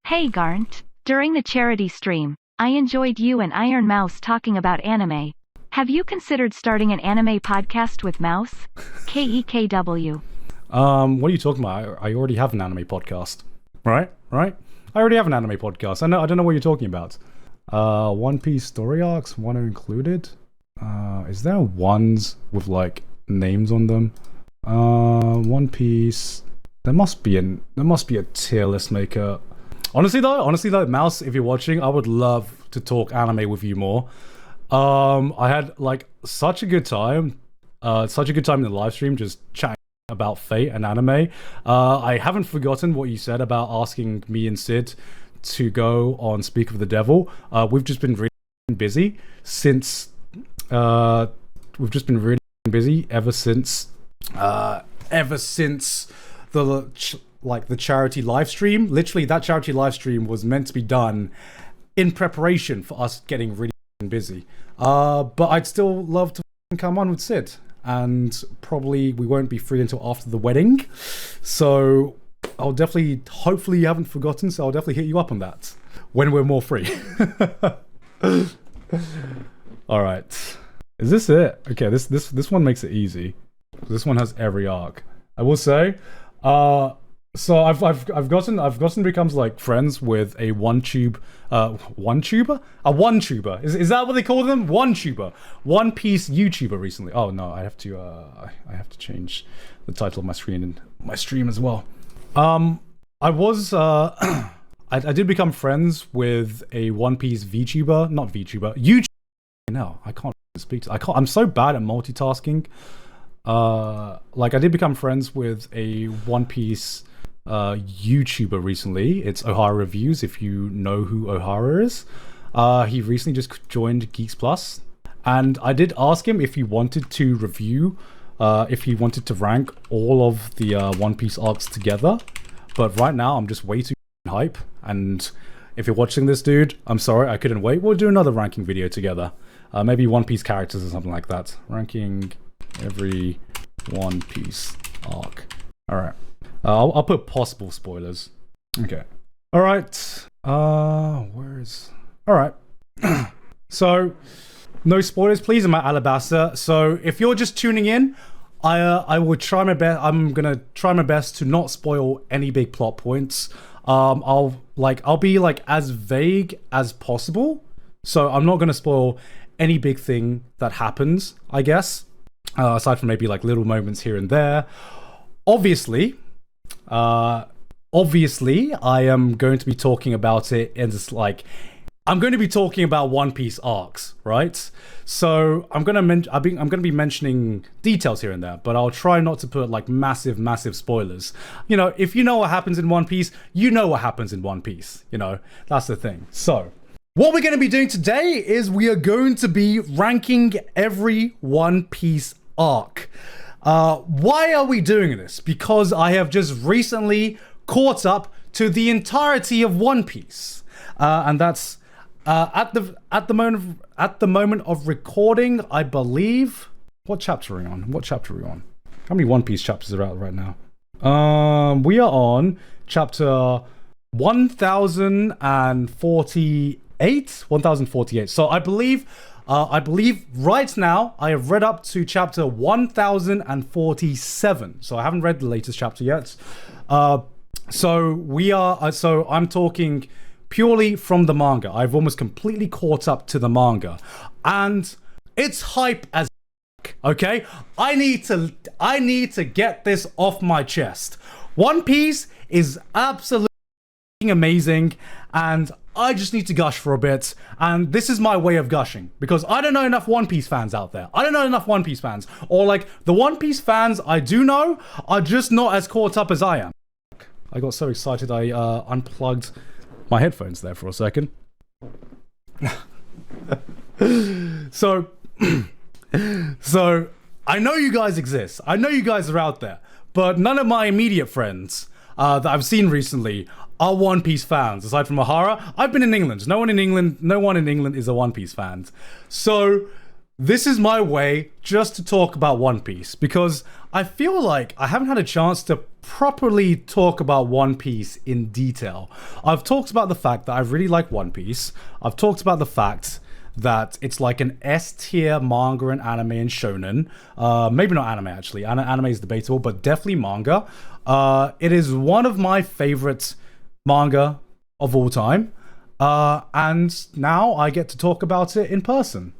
Hey Garnt, during the charity stream, I enjoyed you and Iron Mouse talking about anime. Have you considered starting an anime podcast with Mouse? KEKW. What are you talking about? I already have an anime podcast. Right? I already have an anime podcast. I don't know what you're talking about. One Piece story arcs, one are included. Is there ones with like names on them? One Piece. There must be a tier list maker. Honestly though, Mouse, if you're watching, I would love to talk anime with you more. I had like such a good time in the live stream, just chatting about Fate and anime. I haven't forgotten what you said about asking me and Sid to go on Speak of the Devil. We've just been really busy since. We've just been really busy ever since the charity live stream. Literally, that charity live stream was meant to be done in preparation for us getting really busy. But I'd still love to come on with Sid, and probably we won't be free until after the wedding. So I'll definitely, hopefully you haven't forgotten, so I'll definitely hit you up on that when we're more free. Alright. Is this it? Okay, this one makes it easy. This one has every arc. I will say, so I've gotten to become like friends with a one tuber. Is that what they call them? One tuber, One Piece YouTuber recently. Oh no, I have to change the title of my screen and my stream as well. I did become friends with a One Piece YouTuber. No, I can't speak. I'm so bad at multitasking. Like I did become friends with a One Piece YouTuber recently. It's Ohara Reviews, if you know who Ohara is. He recently just joined Geeks Plus, and I did ask him if he wanted to review, if he wanted to rank all of the One Piece arcs together. But right now I'm just way too hype, and if you're watching this, dude, I'm sorry I couldn't wait. We'll do another ranking video together. Maybe One Piece characters or something like that. Ranking every One Piece arc. Alright. I'll put possible spoilers. Okay. Alright. Alright. So, no spoilers, please. I'm at Alabasta. So, if you're just tuning in, I will try my best. I'm gonna try my best to not spoil any big plot points. I'll be like as vague as possible. So, I'm not gonna spoil any big thing that happens, I guess. Aside from maybe like little moments here and there. Obviously, I am going to be talking about it in this I'm going to be talking about One Piece arcs, right? So I'm gonna be mentioning details here and there, but I'll try not to put like massive spoilers. You know, if you know what happens in One Piece, you know what happens in One Piece. You know, that's the thing. So what we're going to be doing today is we are going to be ranking every One Piece arc. Why are we doing this? Because I have just recently caught up to the entirety of One Piece, and that's at the moment of recording. I believe. What chapter are we on? How many One Piece chapters are out right now? We are on chapter 1048. So I believe right now I have read up to chapter 1047. So I haven't read the latest chapter yet. So I'm talking purely from the manga. I've almost completely caught up to the manga, and it's hype as okay. I need to get this off my chest. One Piece is absolutely amazing, and I just need to gush for a bit, and this is my way of gushing, because I don't know enough One Piece fans out there. Or like, the One Piece fans I do know are just not as caught up as I am. I got so excited I unplugged my headphones there for a second. So I know you guys exist. I know you guys are out there, but none of my immediate friends that I've seen recently are One Piece fans, aside from Ohara. I've been in England. No one in England is a One Piece fan. So this is my way just to talk about One Piece, because I feel like I haven't had a chance to properly talk about One Piece in detail. I've talked about the fact that I really like One Piece. I've talked about the fact that it's like an S-tier manga and anime and shonen. Maybe not anime, actually. Anime is debatable, but definitely manga. It is one of my favorite manga of all time. And now I get to talk about it in person.